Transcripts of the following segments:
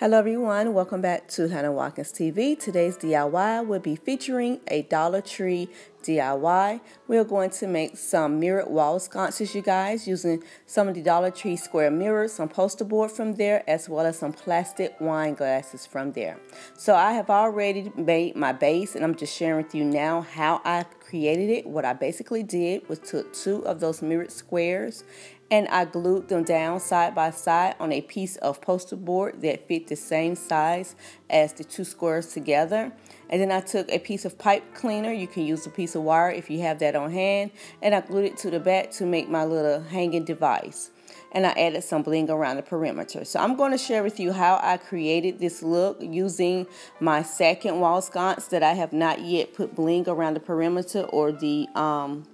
Hello everyone, welcome back to Hanna TV. Today's DIY will be featuring a Dollar Tree DIY. We're going to make some mirrored wall sconces, you guys, using some of the Dollar Tree square mirrors, some poster board from there, as well as some plastic wine glasses from there. So I have already made my base, and I'm just sharing with you now how I created it. What I basically did was took two of those mirrored squares and I glued them down side by side on a piece of poster board that fit the same size as the two squares together. And then I took a piece of pipe cleaner. You can use a piece of wire if you have that on hand. And I glued it to the back to make my little hanging device. And I added some bling around the perimeter. So I'm going to share with you how I created this look using my second wall sconce that I have not yet put bling around the perimeter or the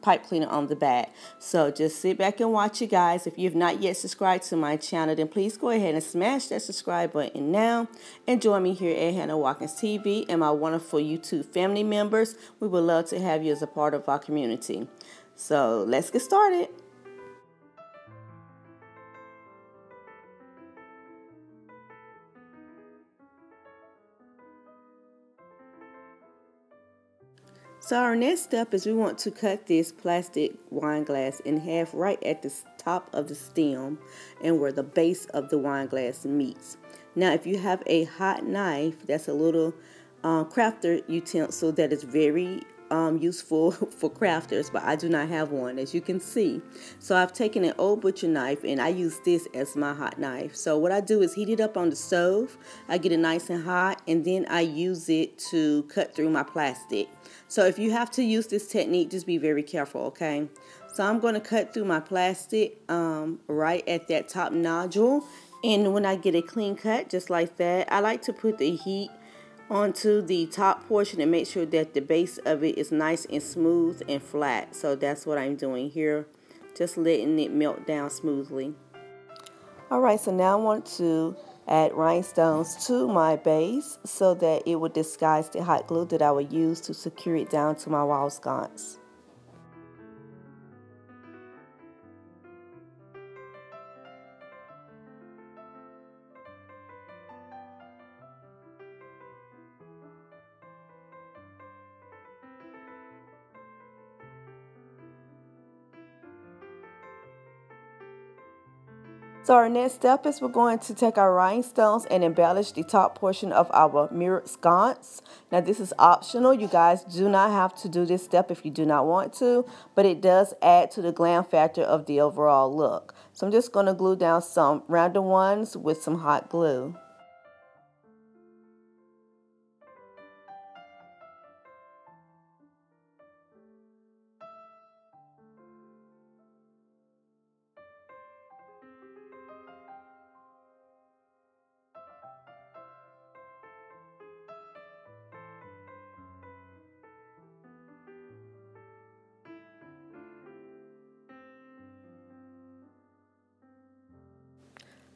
pipe cleaner on the back. So just sit back and watch it, guys. If you have not yet subscribed to my channel, then please go ahead and smash that subscribe button now. And join me here at Hanna TV and my wonderful YouTube family members. We would love to have you as a part of our community. So let's get started. So our next step is we want to cut this plastic wine glass in half right at the top of the stem and where the base of the wine glass meets. Now if you have a hot knife, that's a little crafter utensil that is very useful for crafters, but I do not have one, as you can see. So I've taken an old butcher knife and I use this as my hot knife. So what I do is heat it up on the stove. I get it nice and hot, and then I use it to cut through my plastic. So if you have to use this technique, just be very careful, okay? So I'm going to cut through my plastic right at that top nodule. And when I get a clean cut, just like that, I like to put the heat onto the top portion and make sure that the base of it is nice and smooth and flat. So that's what I'm doing here, just letting it melt down smoothly. Alright, so now I want to add rhinestones to my base so that it would disguise the hot glue that I would use to secure it down to my wall sconce. So our next step is we're going to take our rhinestones and embellish the top portion of our mirrored sconce. Now this is optional. You guys do not have to do this step if you do not want to, but it does add to the glam factor of the overall look. So I'm just going to glue down some random ones with some hot glue.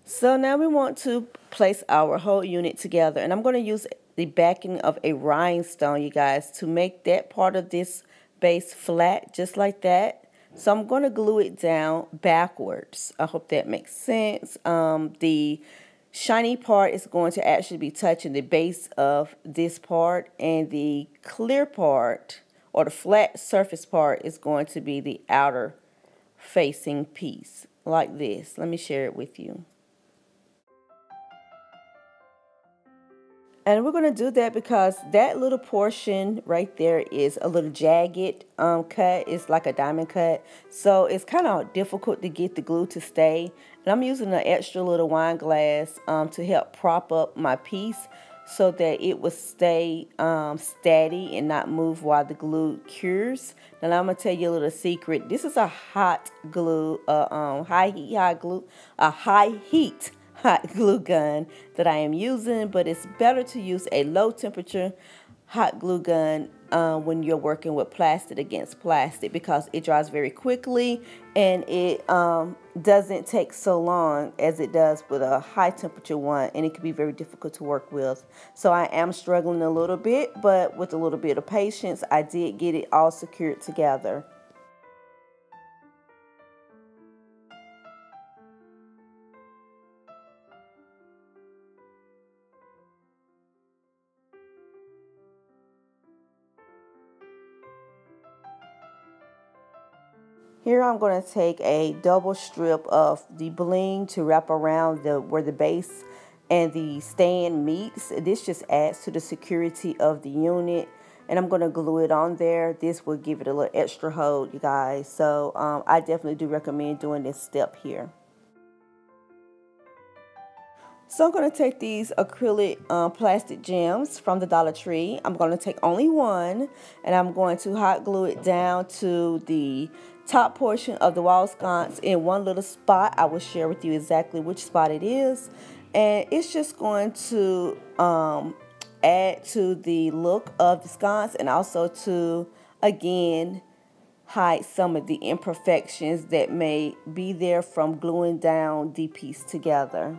So now we want to place our whole unit together, and I'm going to use the backing of a rhinestone, you guys, to make that part of this base flat, just like that. So I'm going to glue it down backwards. I hope that makes sense. The shiny part is going to actually be touching the base of this part, and the clear part, or the flat surface part, is going to be the outer facing piece, like this. Let me share it with you. And we're going to do that because that little portion right there is a little jagged cut. It's like a diamond cut. So it's kind of difficult to get the glue to stay. And I'm using an extra little wine glass to help prop up my piece so that it will stay steady and not move while the glue cures. Now I'm going to tell you a little secret. This is a hot glue, high heat hot glue gun that I am using, but it's better to use a low temperature hot glue gun when you're working with plastic against plastic, because it dries very quickly and it doesn't take so long as it does with a high temperature one, and it can be very difficult to work with. So I am struggling a little bit, but with a little bit of patience, I did get it all secured together. Here I'm going to take a double strip of the bling to wrap around where the base and the stand meets. This just adds to the security of the unit. And I'm going to glue it on there. This will give it a little extra hold, you guys. So I definitely do recommend doing this step here. So I'm going to take these acrylic plastic gems from the Dollar Tree. I'm going to take only one, and I'm going to hot glue it down to the top portion of the wall sconce in one little spot. I will share with you exactly which spot it is. And it's just going to add to the look of the sconce, and also to, again, hide some of the imperfections that may be there from gluing down the piece together.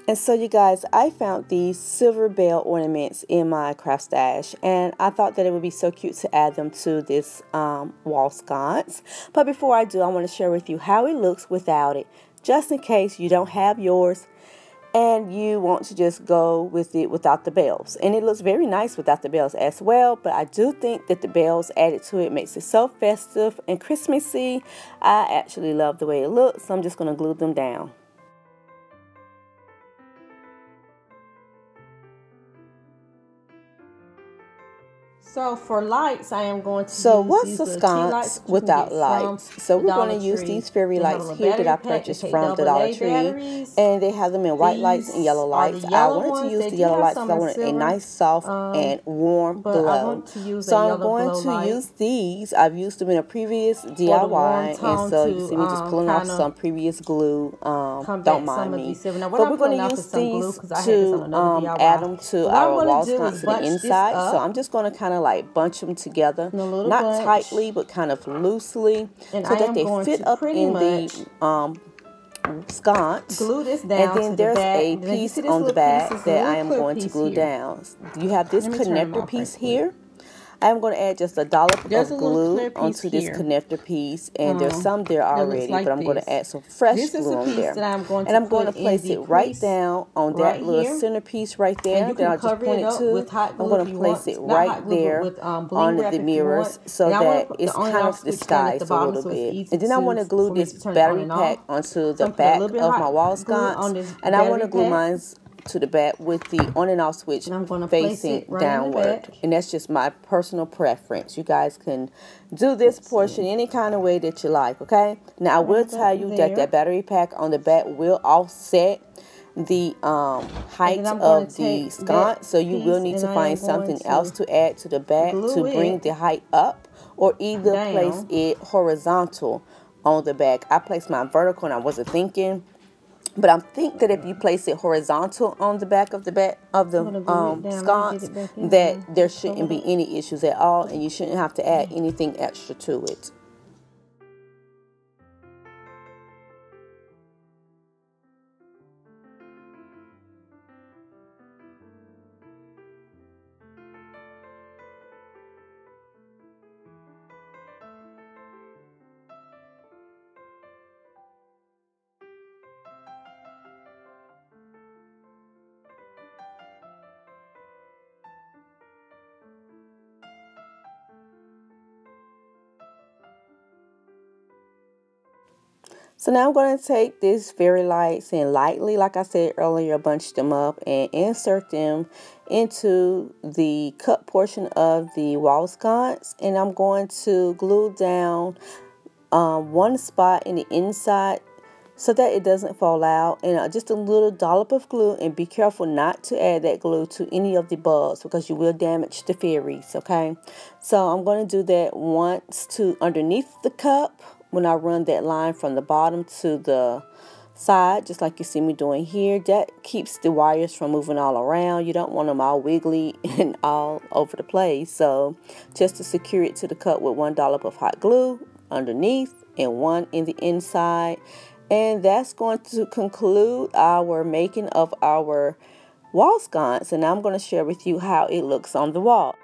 And so you guys, I found these silver bell ornaments in my craft stash, and I thought that it would be so cute to add them to this wall sconce. But before I do, I want to share with you how it looks without it, just in case you don't have yours and you want to just go with it without the bells. And it looks very nice without the bells as well, but I do think that the bells added to it makes it so festive and Christmassy. I actually love the way it looks, so I'm just going to glue them down. So for lights, I am going to use what's a sconce without lights? So we're going to use these fairy lights here that I purchased from the Dollar Tree, and they have them in white lights and yellow lights. I wanted to use the yellow lights because I wanted a nice, soft, and warm glow. So I'm going to use these. I've used them in a previous DIY, and so you see me just pulling off some previous glue. Don't mind me. But we're going to use these to add them to our wall sconce to the inside. So I'm just going to kind of like bunch them together, not tightly, but kind of loosely, so that they fit up in the sconce. Glue this down. And then there's a piece on the back that I am going to glue down. You have this connector piece here. I'm going to add just a dollop of glue onto this connector piece, and there's some there already, but I'm going to add some fresh glue on there. And I'm going to place it right down on that little centerpiece right there that I just pointed to. I'm going to place it right there on the mirrors so that it's kind of disguised a little bit. And then I want to glue this battery pack onto the back of my wall sconce, and I want to glue mine to the back with the on and off switch facing downward, and that's just my personal preference. You guys can do this portion any kind of way that you like. Okay, now I will tell you that that battery pack on the back will offset the height of the sconce, so you will need to find something else to add to the back to bring the height up, or either place it horizontal on the back. I placed mine vertical and I wasn't thinking, but I think that if you place it horizontal on the back of the sconce, that there shouldn't be any issues at all, and you shouldn't have to add anything extra to it. So now I'm going to take these fairy lights and lightly, like I said earlier, bunch them up and insert them into the cut portion of the wall sconce. And I'm going to glue down one spot in the inside so that it doesn't fall out, and just a little dollop of glue, and be careful not to add that glue to any of the bugs because you will damage the fairies. Okay, so I'm going to do that once to underneath the cup when I run that line from the bottom to the side, just like you see me doing here. That keeps the wires from moving all around. You don't want them all wiggly and all over the place. So just to secure it to the cup with one dollop of hot glue underneath and one in the inside. And that's going to conclude our making of our wall sconce. And I'm going to share with you how it looks on the wall.